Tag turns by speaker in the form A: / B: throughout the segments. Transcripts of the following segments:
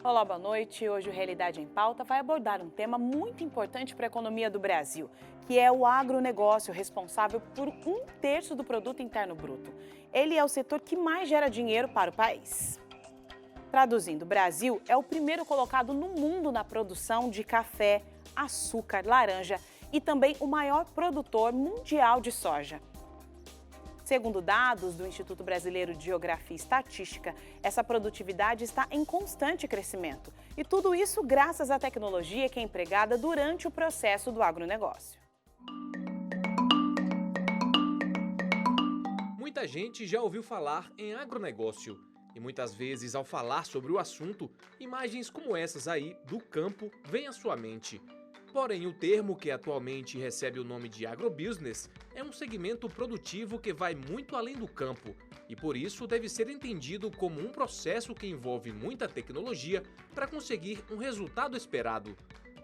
A: Olá, boa noite. Hoje o Realidade em Pauta vai abordar um tema muito importante para a economia do Brasil, que é o agronegócio, responsável por 1/3 do produto interno bruto. Ele é o setor que mais gera dinheiro para o país. Traduzindo, o Brasil é o primeiro colocado no mundo na produção de café, açúcar, laranja e também o maior produtor mundial de soja. Segundo dados do Instituto Brasileiro de Geografia e Estatística, essa produtividade está em constante crescimento. E tudo isso graças à tecnologia que é empregada durante o processo do agronegócio.
B: Muita gente já ouviu falar em agronegócio. E muitas vezes, ao falar sobre o assunto, imagens como essas aí, do campo, vêm à sua mente. Porém, o termo que atualmente recebe o nome de agrobusiness é um segmento produtivo que vai muito além do campo e, por isso, deve ser entendido como um processo que envolve muita tecnologia para conseguir um resultado esperado.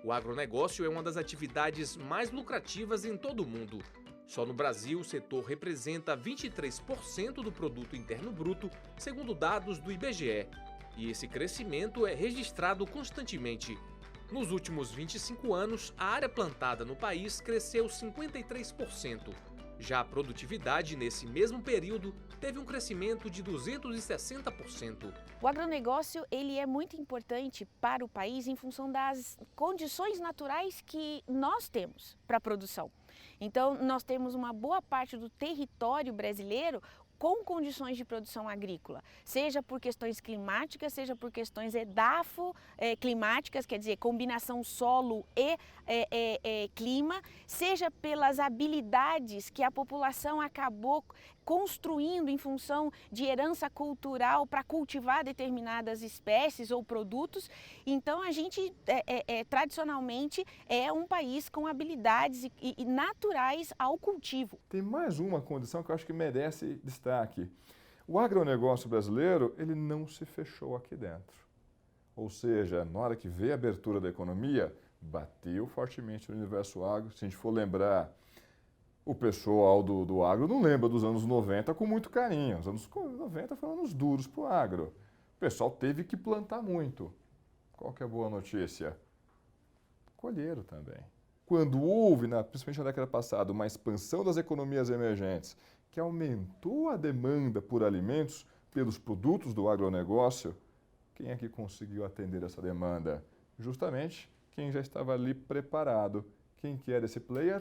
B: O agronegócio é uma das atividades mais lucrativas em todo o mundo. Só no Brasil, o setor representa 23% do produto interno bruto, segundo dados do IBGE. E esse crescimento é registrado constantemente. Nos últimos 25 anos, a área plantada no país cresceu 53%. Já a produtividade, nesse mesmo período, teve um crescimento de 260%.
C: O agronegócio ele é muito importante para o país em função das condições naturais que nós temos para a produção. Então, nós temos uma boa parte do território brasileiro com condições de produção agrícola, seja por questões climáticas, seja por questões climáticas, quer dizer, combinação solo e clima, seja pelas habilidades que a população acabou construindo em função de herança cultural para cultivar determinadas espécies ou produtos. Então, a gente, tradicionalmente, é um país com habilidades e naturais ao cultivo.
D: Tem mais uma condição que eu acho que merece destaque. O agronegócio brasileiro, ele não se fechou aqui dentro. Ou seja, na hora que veio a abertura da economia, bateu fortemente no universo agro. Se a gente for lembrar, o pessoal do agro não lembra dos anos 90 com muito carinho. Os anos 90 foram anos duros para o agro. O pessoal teve que plantar muito. Qual que é a boa notícia? Colheram também. Quando houve, principalmente na década passada, uma expansão das economias emergentes, que aumentou a demanda por alimentos pelos produtos do agronegócio, quem é que conseguiu atender essa demanda? Justamente quem já estava ali preparado. Quem que era esse player?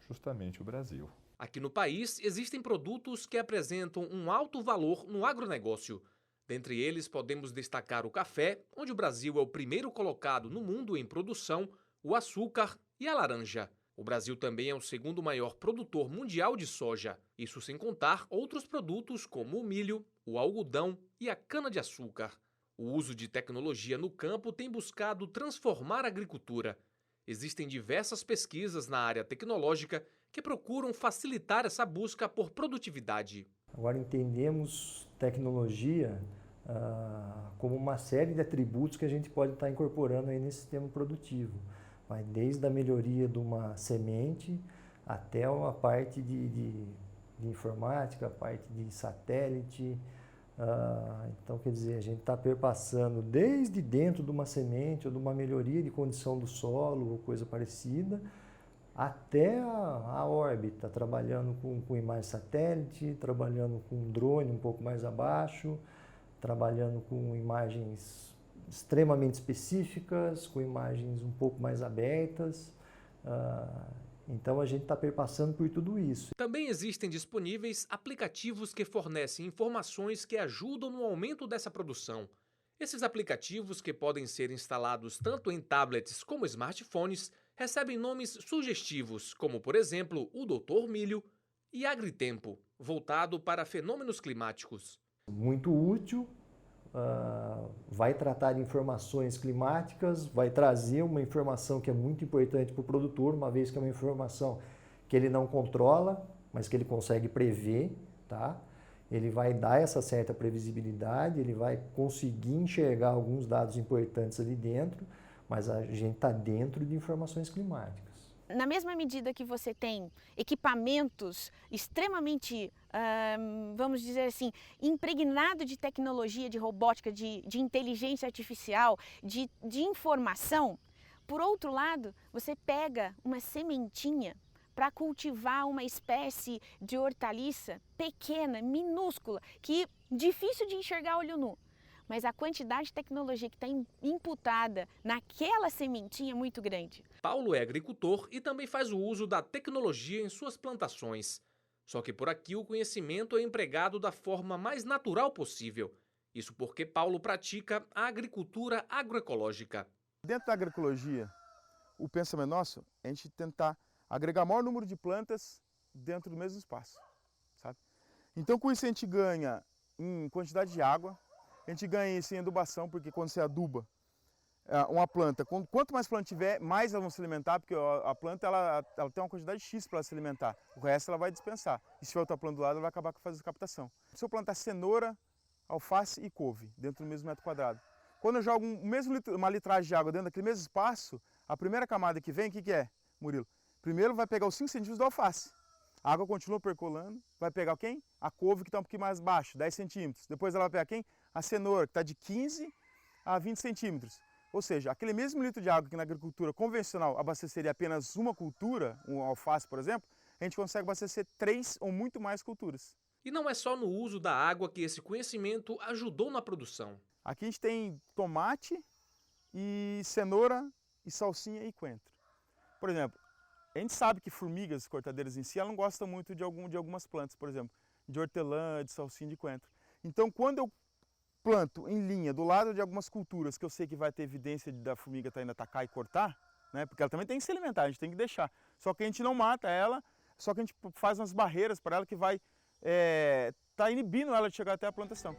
D: Justamente o Brasil.
B: Aqui no país, existem produtos que apresentam um alto valor no agronegócio. Dentre eles, podemos destacar o café, onde o Brasil é o primeiro colocado no mundo em produção, o açúcar e a laranja. O Brasil também é o segundo maior produtor mundial de soja, isso sem contar outros produtos como o milho, o algodão e a cana-de-açúcar. O uso de tecnologia no campo tem buscado transformar a agricultura. Existem diversas pesquisas na área tecnológica que procuram facilitar essa busca por produtividade.
E: Agora entendemos tecnologia como uma série de atributos que a gente pode estar incorporando aí nesse sistema produtivo. Vai desde a melhoria de uma semente até uma parte de informática, a parte de satélite. Então, quer dizer, a gente está perpassando desde dentro de uma semente ou de uma melhoria de condição do solo ou coisa parecida, até a órbita, trabalhando com imagem satélite, trabalhando com drone um pouco mais abaixo, trabalhando com imagens extremamente específicas, com imagens um pouco mais abertas. Então a gente está perpassando por tudo isso.
B: Também existem disponíveis aplicativos que fornecem informações que ajudam no aumento dessa produção. Esses aplicativos, que podem ser instalados tanto em tablets como smartphones, recebem nomes sugestivos, como por exemplo o Doutor Milho e Agritempo, voltado para fenômenos climáticos.
E: Muito útil. Vai tratar de informações climáticas, vai trazer uma informação que é muito importante para o produtor, uma vez que é uma informação que ele não controla, mas que ele consegue prever, tá? Ele vai dar essa certa previsibilidade, ele vai conseguir enxergar alguns dados importantes ali dentro, mas a gente está dentro de informações climáticas.
C: na mesma medida que você tem equipamentos extremamente, vamos dizer assim, impregnado de tecnologia, de robótica, de inteligência artificial, de informação, por outro lado, você pega uma sementinha para cultivar uma espécie de hortaliça pequena, minúscula, que difícil de enxergar a olho nu. Mas a quantidade de tecnologia que está imputada naquela sementinha é muito grande.
B: Paulo é agricultor e também faz o uso da tecnologia em suas plantações. Só que por aqui o conhecimento é empregado da forma mais natural possível. Isso porque Paulo pratica a agricultura agroecológica.
F: Dentro da agroecologia, o pensamento nosso é a gente tentar agregar o maior número de plantas dentro do mesmo espaço, sabe? Então com isso a gente ganha em quantidade de água, a gente ganha isso em adubação, porque quando você aduba uma planta, quanto mais planta tiver, mais elas vão se alimentar, porque a planta ela tem uma quantidade X para ela se alimentar, o resto ela vai dispensar. E se tiver outra planta do lado, ela vai acabar com a captação. Se eu plantar cenoura, alface e couve dentro do mesmo metro quadrado, quando eu jogo uma litragem de água dentro daquele mesmo espaço, a primeira camada que vem, o que é, Murilo? Primeiro vai pegar os 5 centímetros da alface. A água continua percolando, vai pegar quem? A couve, que está um pouquinho mais baixo, 10 centímetros. Depois ela vai pegar quem? A cenoura, que está de 15 a 20 centímetros. Ou seja, aquele mesmo litro de água que na agricultura convencional abasteceria apenas uma cultura, um alface, por exemplo, a gente consegue abastecer 3 ou muito mais culturas.
B: E não é só no uso da água que esse conhecimento ajudou na produção.
F: Aqui a gente tem tomate e cenoura e salsinha e coentro. Por exemplo, a gente sabe que formigas cortadeiras em si, ela não gosta muito de algumas plantas, por exemplo, de hortelã, de salsinha, de coentro. Então, quando eu planto em linha, do lado de algumas culturas que eu sei que vai ter evidência da formiga estar indo atacar e cortar, né, porque ela também tem que se alimentar, a gente tem que deixar. Só que a gente não mata ela, só que a gente faz umas barreiras para ela que vai tá inibindo ela de chegar até a plantação.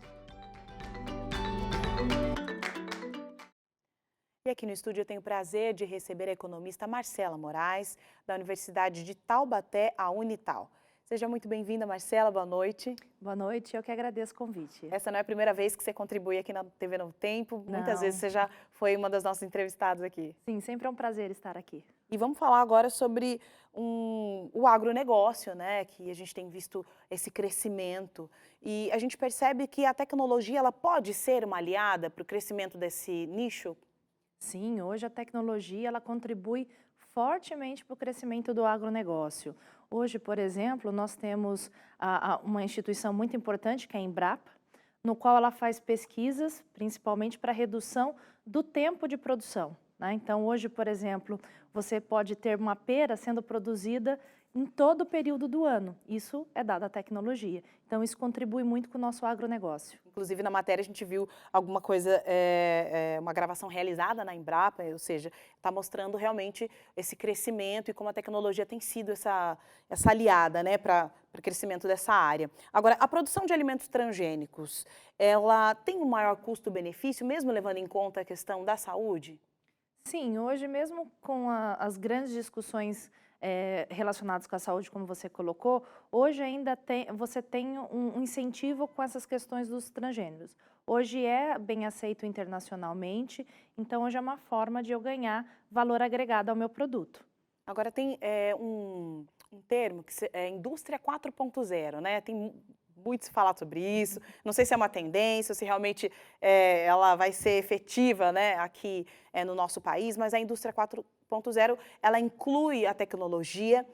A: E aqui no estúdio eu tenho o prazer de receber a economista Marcela Moraes, da Universidade de Taubaté, a Unital. Seja muito bem-vinda, Marcela, boa noite.
G: Boa noite, eu que agradeço o convite.
A: Essa não é a primeira vez que você contribui aqui na TV Novo Tempo, muitas
G: Não.
A: vezes você já foi uma das nossas entrevistadas aqui.
G: Sim, sempre é um prazer estar aqui.
A: E vamos falar agora sobre o agronegócio, né? Que a gente tem visto esse crescimento e a gente percebe que a tecnologia ela pode ser uma aliada para o crescimento desse nicho?
G: Sim, hoje a tecnologia ela contribui fortemente para o crescimento do agronegócio. Hoje, por exemplo, nós temos uma instituição muito importante, que é a Embrapa, no qual ela faz pesquisas, principalmente para a redução do tempo de produção, né? Então, hoje, por exemplo, você pode ter uma pera sendo produzida em todo o período do ano. Isso é dado à tecnologia. Então, isso contribui muito com o nosso agronegócio.
A: Inclusive, na matéria, a gente viu alguma coisa, uma gravação realizada na Embrapa, ou seja, está mostrando realmente esse crescimento e como a tecnologia tem sido essa aliada, né, para o crescimento dessa área. Agora, a produção de alimentos transgênicos, ela tem um maior custo-benefício, mesmo levando em conta a questão da saúde?
G: Sim, hoje mesmo com as grandes discussões relacionadas com a saúde, como você colocou, hoje ainda você tem um incentivo com essas questões dos transgêneros. Hoje é bem aceito internacionalmente, então hoje é uma forma de eu ganhar valor agregado ao meu produto.
A: Agora tem um termo que é indústria 4.0, né? Tem muito se falar sobre isso. Não sei se é uma tendência, ou se realmente ela vai ser efetiva, né, aqui no nosso país, mas a indústria 4.0 ela inclui a tecnologia,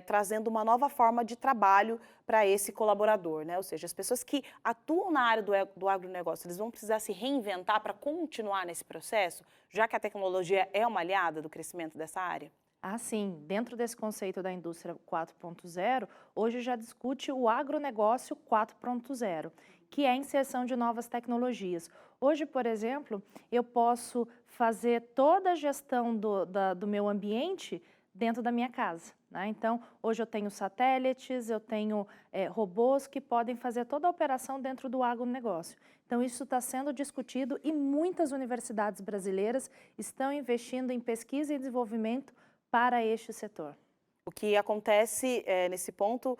A: trazendo uma nova forma de trabalho para esse colaborador, né? Ou seja, as pessoas que atuam na área do agronegócio, eles vão precisar se reinventar para continuar nesse processo, já que a tecnologia é uma aliada do crescimento dessa área?
G: Ah, sim. Dentro desse conceito da indústria 4.0, hoje já discute o agronegócio 4.0, que é a inserção de novas tecnologias. Hoje, por exemplo, eu posso fazer toda a gestão do meu ambiente dentro da minha casa, né? Então, hoje eu tenho satélites, eu tenho robôs que podem fazer toda a operação dentro do agronegócio. Então, isso está sendo discutido e muitas universidades brasileiras estão investindo em pesquisa e desenvolvimento para este setor.
A: O que acontece nesse ponto,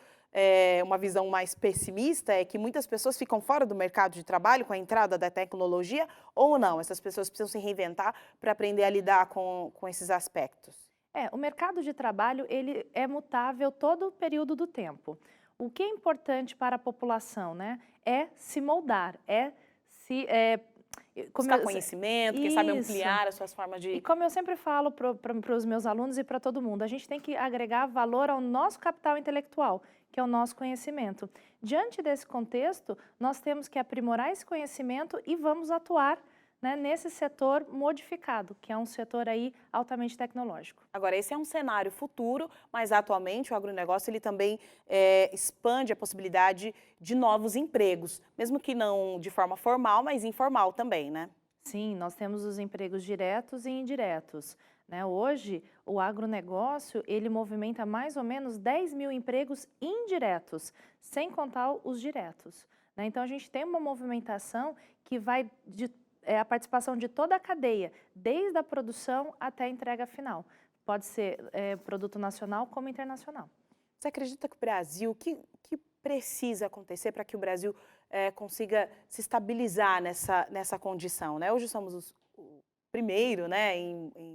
A: uma visão mais pessimista, é que muitas pessoas ficam fora do mercado de trabalho com a entrada da tecnologia ou não? Essas pessoas precisam se reinventar para aprender a lidar com esses aspectos?
G: O mercado de trabalho ele é mutável todo o período do tempo. O que é importante para a população, né, é se moldar,
A: Buscar conhecimento, quem sabe
G: Isso.
A: ampliar as suas formas de...
G: E como eu sempre falo para os meus alunos e para todo mundo, a gente tem que agregar valor ao nosso capital intelectual, que é o nosso conhecimento. Diante desse contexto, nós temos que aprimorar esse conhecimento e vamos atuar, né, nesse setor modificado, que é um setor aí altamente tecnológico.
A: Agora, esse é um cenário futuro, mas atualmente o agronegócio ele também expande a possibilidade de novos empregos, mesmo que não de forma formal, mas informal também, né?
G: Sim, nós temos os empregos diretos e indiretos, né? Hoje, o agronegócio, ele movimenta mais ou menos 10 mil empregos indiretos, sem contar os diretos, né? Então, a gente tem uma movimentação que vai a participação de toda a cadeia, desde a produção até a entrega final. Pode ser produto nacional como internacional.
A: Você acredita que o Brasil, o que precisa acontecer para que o Brasil consiga se estabilizar nessa condição, né? Hoje somos o primeiro, né,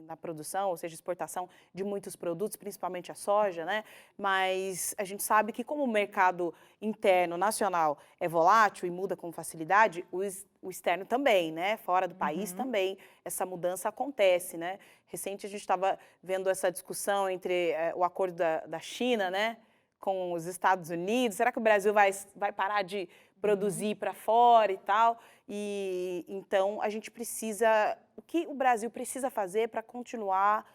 A: na produção, ou seja, exportação de muitos produtos, principalmente a soja, né? Mas a gente sabe que como o mercado interno, nacional, é volátil e muda com facilidade, o externo também, né? Fora do país também, essa mudança acontece, né? Recente a gente estava vendo essa discussão entre o acordo da China, né, com os Estados Unidos. Será que o Brasil vai parar de produzir para fora e tal? E então a gente precisa, o que o Brasil precisa fazer para continuar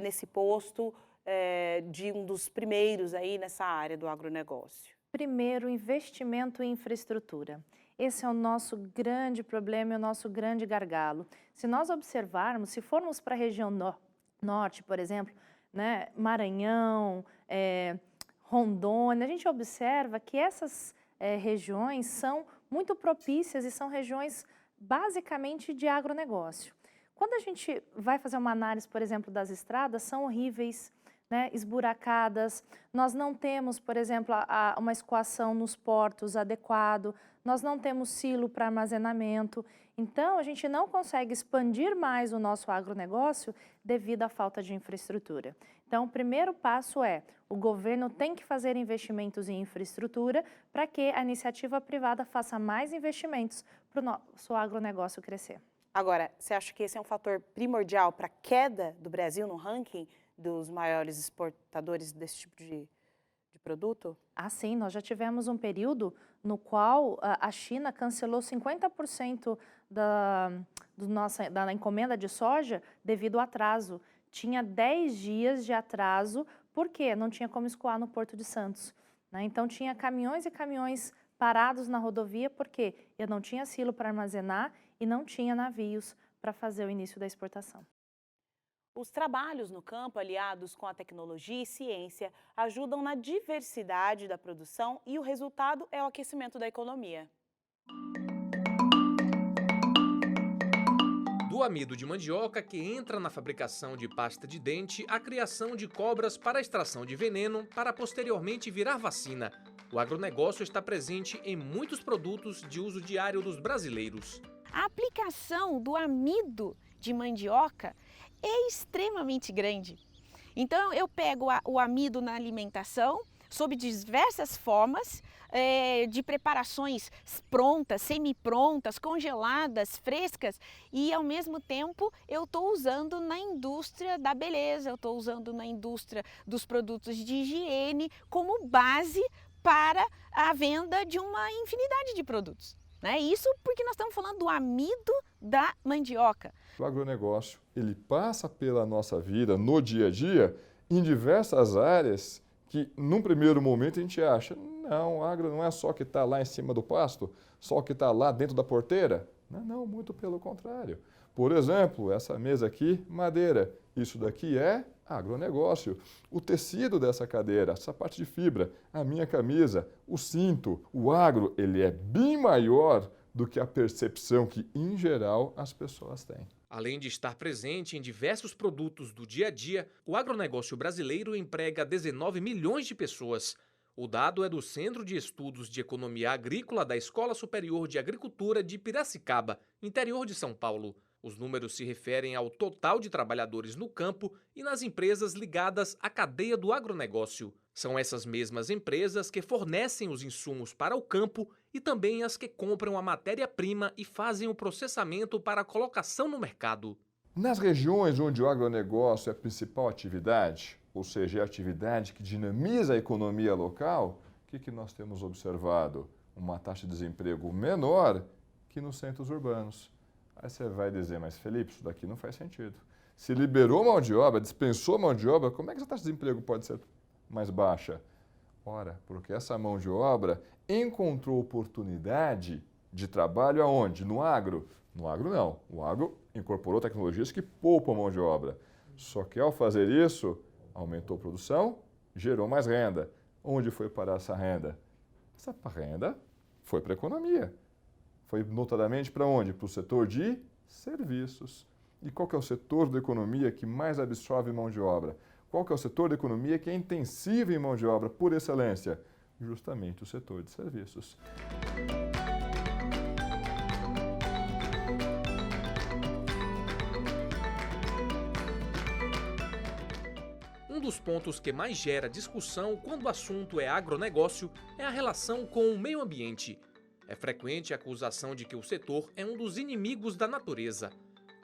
A: nesse posto de um dos primeiros aí nessa área do agronegócio?
G: Primeiro, investimento em infraestrutura. Esse é o nosso grande problema e o nosso grande gargalo. Se nós observarmos, se formos para a região norte, por exemplo, né, Maranhão, Rondônia, a gente observa que essas regiões são muito propícias e são regiões basicamente de agronegócio. Quando a gente vai fazer uma análise, por exemplo, das estradas, são horríveis, né, esburacadas, nós não temos, por exemplo, uma escoação nos portos adequado, nós não temos silo para armazenamento, então a gente não consegue expandir mais o nosso agronegócio devido à falta de infraestrutura. Então, o primeiro passo o governo tem que fazer investimentos em infraestrutura para que a iniciativa privada faça mais investimentos para o nosso agronegócio crescer.
A: Agora, você acha que esse é um fator primordial para a queda do Brasil no ranking dos maiores exportadores desse tipo de produto?
G: Sim, nós já tivemos um período no qual a China cancelou 50% da encomenda de soja devido ao atraso. Tinha 10 dias de atraso, porque não tinha como escoar no Porto de Santos, né? Então, tinha caminhões e caminhões parados na rodovia, porque eu não tinha silo para armazenar e não tinha navios para fazer o início da exportação.
A: Os trabalhos no campo, aliados com a tecnologia e ciência, ajudam na diversidade da produção e o resultado é o aquecimento da economia.
B: Do amido de mandioca, que entra na fabricação de pasta de dente, a criação de cobras para a extração de veneno, para posteriormente virar vacina. O agronegócio está presente em muitos produtos de uso diário dos brasileiros.
C: A aplicação do amido de mandioca é extremamente grande. Então, eu pego o amido na alimentação, sob diversas formas, de preparações prontas, semi-prontas, congeladas, frescas, e ao mesmo tempo eu estou usando na indústria da beleza, eu estou usando na indústria dos produtos de higiene como base para a venda de uma infinidade de produtos, né? Isso porque nós estamos falando do amido da mandioca.
D: O agronegócio, ele passa pela nossa vida no dia a dia em diversas áreas que, num primeiro momento, a gente acha, não, o agro não é só que está lá em cima do pasto, só que está lá dentro da porteira. Não, muito pelo contrário. Por exemplo, essa mesa aqui, madeira. Isso daqui é agronegócio. O tecido dessa cadeira, essa parte de fibra, a minha camisa, o cinto, o agro, ele é bem maior do que a percepção que, em geral, as pessoas têm.
B: Além de estar presente em diversos produtos do dia a dia, o agronegócio brasileiro emprega 19 milhões de pessoas. O dado é do Centro de Estudos de Economia Agrícola da Escola Superior de Agricultura de Piracicaba, interior de São Paulo. Os números se referem ao total de trabalhadores no campo e nas empresas ligadas à cadeia do agronegócio. São essas mesmas empresas que fornecem os insumos para o campo e também as que compram a matéria-prima e fazem o processamento para a colocação no mercado.
D: Nas regiões onde o agronegócio é a principal atividade, ou seja, é a atividade que dinamiza a economia local, o que nós temos observado? Uma taxa de desemprego menor que nos centros urbanos. Aí você vai dizer, mas Felipe, isso daqui não faz sentido. Se liberou mão de obra, dispensou mão de obra, como é que essa taxa de desemprego pode ser mais baixa? Ora, porque essa mão de obra encontrou oportunidade de trabalho aonde? No agro? No agro não. O agro incorporou tecnologias que poupam mão de obra. Só que ao fazer isso, aumentou a produção, gerou mais renda. Onde foi parar essa renda? Essa renda foi para a economia. Foi notadamente para onde? Para o setor de serviços. E qual que é o setor da economia que mais absorve mão de obra? Qual que é o setor da economia que é intensivo em mão de obra por excelência? Justamente o setor de serviços.
B: Um dos pontos que mais gera discussão quando o assunto é agronegócio é a relação com o meio ambiente. É frequente a acusação de que o setor é um dos inimigos da natureza.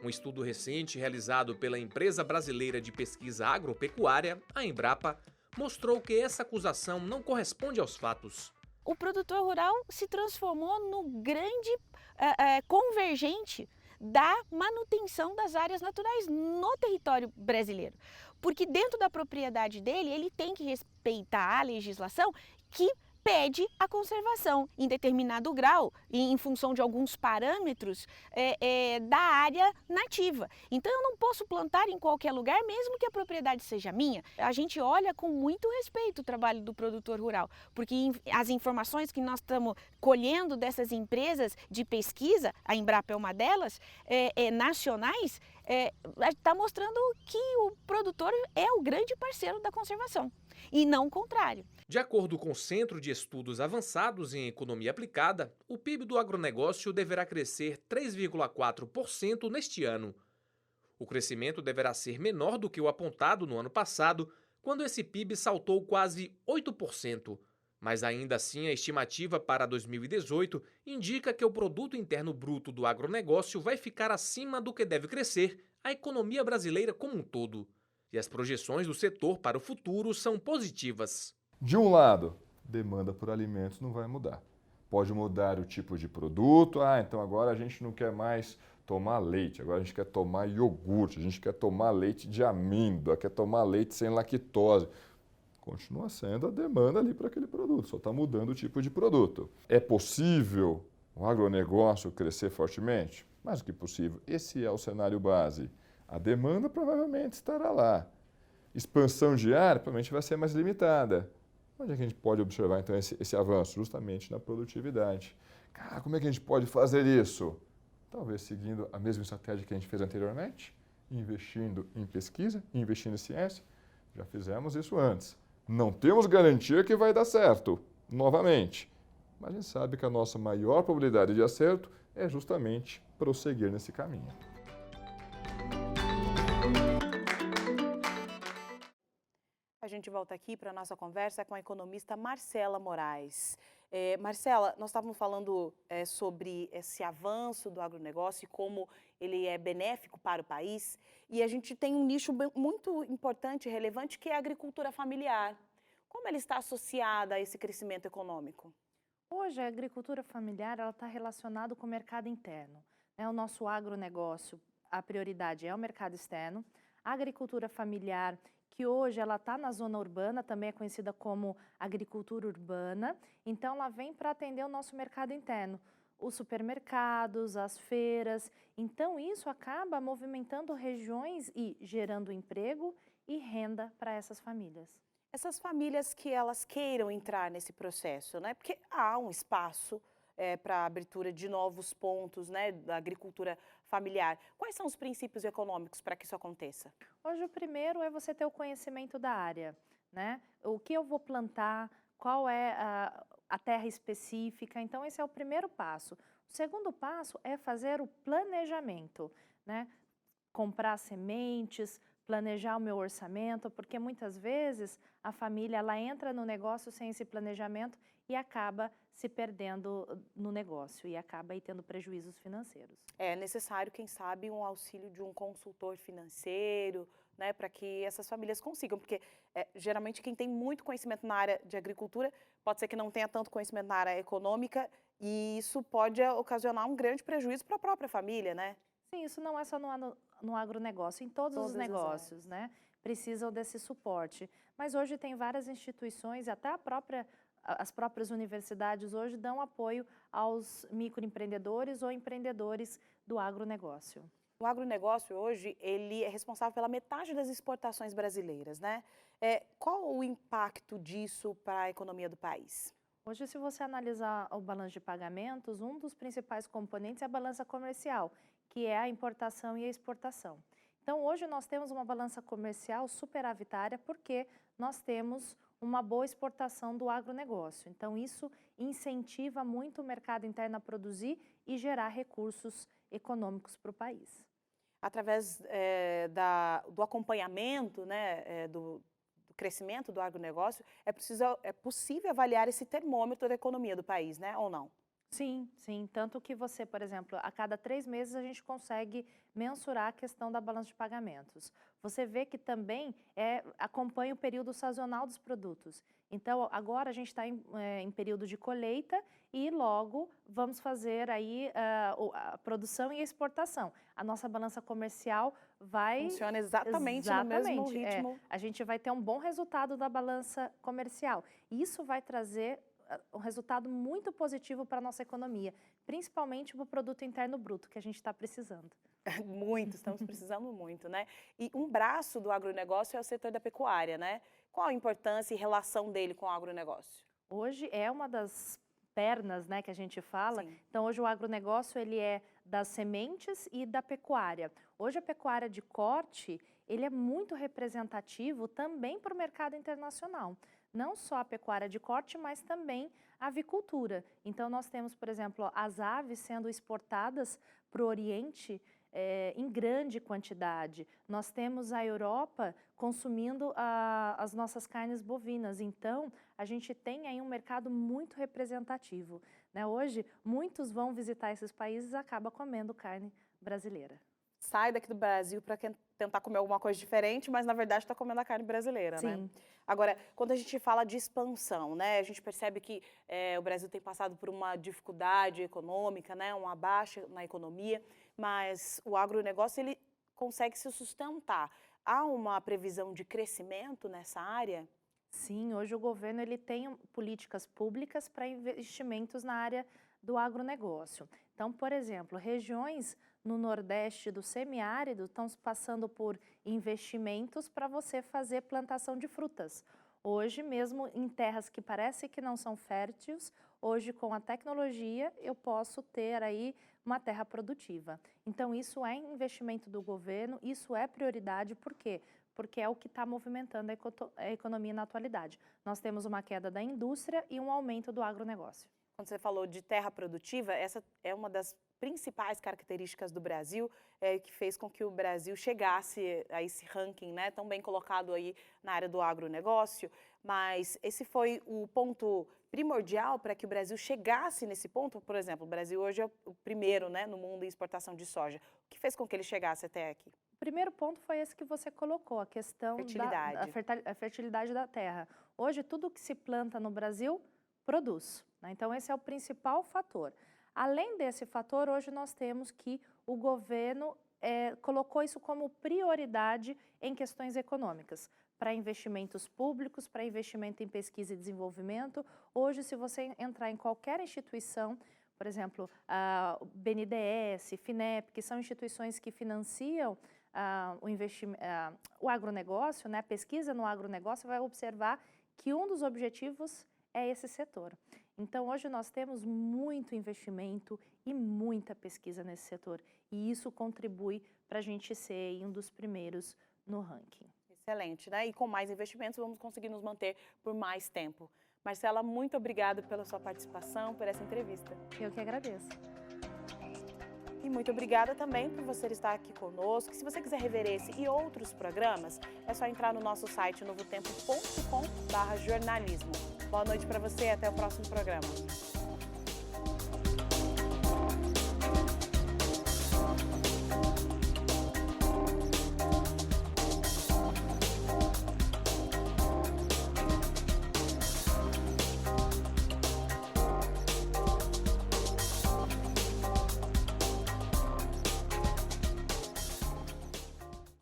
B: Um estudo recente realizado pela Empresa Brasileira de Pesquisa Agropecuária, a Embrapa, mostrou que essa acusação não corresponde aos fatos.
C: O produtor rural se transformou no grande convergente da manutenção das áreas naturais no território brasileiro. Porque dentro da propriedade dele, ele tem que respeitar a legislação que pede a conservação em determinado grau, em função de alguns parâmetros da área nativa. Então eu não posso plantar em qualquer lugar, mesmo que a propriedade seja minha. A gente olha com muito respeito o trabalho do produtor rural, porque as informações que nós estamos colhendo dessas empresas de pesquisa, a Embrapa é uma delas, nacionais, está mostrando que o produtor é o grande parceiro da conservação, e não o contrário.
B: De acordo com o Centro de Estudos Avançados em Economia Aplicada, o PIB do agronegócio deverá crescer 3,4% neste ano. O crescimento deverá ser menor do que o apontado no ano passado, quando esse PIB saltou quase 8%. Mas ainda assim a estimativa para 2018 indica que o Produto Interno Bruto do agronegócio vai ficar acima do que deve crescer a economia brasileira como um todo. E as projeções do setor para o futuro são positivas.
D: De um lado, demanda por alimentos não vai mudar. Pode mudar o tipo de produto. Então agora a gente não quer mais tomar leite, agora a gente quer tomar iogurte, a gente quer tomar leite de amêndoa, quer tomar leite sem lactose. Continua sendo a demanda ali para aquele produto, só está mudando o tipo de produto. É possível o agronegócio crescer fortemente? Mais do que possível. Esse é o cenário base. A demanda provavelmente estará lá. Expansão de área provavelmente vai ser mais limitada. Onde é que a gente pode observar, então, esse avanço? Justamente na produtividade. Como é que a gente pode fazer isso? Talvez seguindo a mesma estratégia que a gente fez anteriormente, investindo em pesquisa, investindo em ciência. Já fizemos isso antes. Não temos garantia que vai dar certo, novamente. Mas a gente sabe que a nossa maior probabilidade de acerto é justamente prosseguir nesse caminho.
A: A gente volta aqui para a nossa conversa com a economista Marcela Moraes. Marcela, nós estávamos falando sobre esse avanço do agronegócio e como ele é benéfico para o país. E a gente tem um nicho muito importante e relevante que é a agricultura familiar. Como ela está associada a esse crescimento econômico?
G: Hoje, a agricultura familiar está relacionada com o mercado interno. O nosso agronegócio, a prioridade é o mercado externo. A agricultura familiar, que hoje ela está na zona urbana, também é conhecida como agricultura urbana, então ela vem para atender o nosso mercado interno, os supermercados, as feiras, então isso acaba movimentando regiões e gerando emprego e renda para essas famílias.
A: Essas famílias que elas queiram entrar nesse processo, né? Porque há um espaço para a abertura de novos pontos, né, da agricultura familiar. Quais são os princípios econômicos para que isso aconteça?
G: Hoje o primeiro é você ter o conhecimento da área, né? O que eu vou plantar, qual é a terra específica, então esse é o primeiro passo. O segundo passo é fazer o planejamento, né? Comprar sementes, planejar o meu orçamento, porque muitas vezes a família ela entra no negócio sem esse planejamento e acaba se perdendo no negócio e acaba aí tendo prejuízos financeiros.
A: É necessário, quem sabe, um auxílio de um consultor financeiro, né, para que essas famílias consigam, porque geralmente quem tem muito conhecimento na área de agricultura pode ser que não tenha tanto conhecimento na área econômica e isso pode ocasionar um grande prejuízo para a própria família, né?
G: Sim, isso não é só no agronegócio, em todos os negócios, né? Precisam desse suporte. Mas hoje tem várias instituições, até as próprias universidades hoje dão apoio aos microempreendedores ou empreendedores do agronegócio.
A: O agronegócio hoje, ele é responsável pela metade das exportações brasileiras, né? Qual o impacto disso para a economia do país?
G: Hoje, se você analisar o balanço de pagamentos, um dos principais componentes é a balança comercial, que é a importação e a exportação. Então, hoje nós temos uma balança comercial superavitária porque nós temos uma boa exportação do agronegócio. Então, isso incentiva muito o mercado interno a produzir e gerar recursos econômicos para o país.
A: Através do acompanhamento, né, do crescimento do agronegócio, é possível avaliar esse termômetro da economia do país, né, ou não?
G: Sim, sim. Tanto que você, por exemplo, a cada 3 meses a gente consegue mensurar a questão da balança de pagamentos. Você vê que também acompanha o período sazonal dos produtos. Então, agora a gente está em período de colheita e logo vamos fazer aí a produção e a exportação. A nossa balança comercial vai...
A: Funciona exatamente no mesmo ritmo.
G: A gente vai ter um bom resultado da balança comercial. Isso vai trazer um resultado muito positivo para a nossa economia, principalmente para o produto interno bruto, que a gente está precisando.
A: Muito, estamos precisando muito, né? E um braço do agronegócio é o setor da pecuária, né? Qual a importância e relação dele com o agronegócio?
G: Hoje é uma das pernas, né, que a gente fala.
A: Sim.
G: Então, hoje o agronegócio ele é das sementes e da pecuária. Hoje a pecuária de corte, ele é muito representativo também para o mercado internacional. Não só a pecuária de corte, mas também a avicultura. Então, nós temos, por exemplo, as aves sendo exportadas para o Oriente em grande quantidade. Nós temos a Europa consumindo as nossas carnes bovinas. Então, a gente tem aí um mercado muito representativo, né? Hoje, muitos vão visitar esses países e acabam comendo carne brasileira.
A: Sai daqui do Brasil para tentar comer alguma coisa diferente, mas na verdade está comendo a carne brasileira,
G: Sim.
A: né? Agora, quando a gente fala de expansão, né, a gente percebe que o Brasil tem passado por uma dificuldade econômica, né, uma baixa na economia, mas o agronegócio ele consegue se sustentar. Há uma previsão de crescimento nessa área?
G: Sim, hoje o governo ele tem políticas públicas para investimentos na área do agronegócio. Então, por exemplo, regiões no Nordeste do semiárido estão passando por investimentos para você fazer plantação de frutas. Hoje, mesmo em terras que parecem que não são férteis, hoje com a tecnologia eu posso ter aí uma terra produtiva. Então, isso é investimento do governo, isso é prioridade, por quê? Porque é o que está movimentando a economia na atualidade. Nós temos uma queda da indústria e um aumento do agronegócio.
A: Quando você falou de terra produtiva, essa é uma das principais características do Brasil, que fez com que o Brasil chegasse a esse ranking, né, tão bem colocado aí na área do agronegócio, mas esse foi o ponto primordial para que o Brasil chegasse nesse ponto. Por exemplo, o Brasil hoje é o primeiro, né, no mundo em exportação de soja. O que fez com que ele chegasse até aqui?
G: O primeiro ponto foi esse que você colocou, a questão da fertilidade da terra. Hoje, tudo que se planta no Brasil produz, né? Então, esse é o principal fator. Além desse fator, hoje nós temos que o governo colocou isso como prioridade em questões econômicas, para investimentos públicos, para investimento em pesquisa e desenvolvimento. Hoje, se você entrar em qualquer instituição, por exemplo, a BNDES, FINEP, que são instituições que financiam o agronegócio, né, a pesquisa no agronegócio, vai observar que um dos objetivos é esse setor. Então, hoje nós temos muito investimento e muita pesquisa nesse setor. E isso contribui para a gente ser um dos primeiros no ranking.
A: Excelente, né? E com mais investimentos vamos conseguir nos manter por mais tempo. Marcela, muito obrigada pela sua participação, por essa entrevista.
G: Eu que agradeço.
A: E muito obrigada também por você estar aqui conosco. Se você quiser rever esse e outros programas, é só entrar no nosso site novotempo.com/jornalismo. Boa noite para você e até o próximo programa.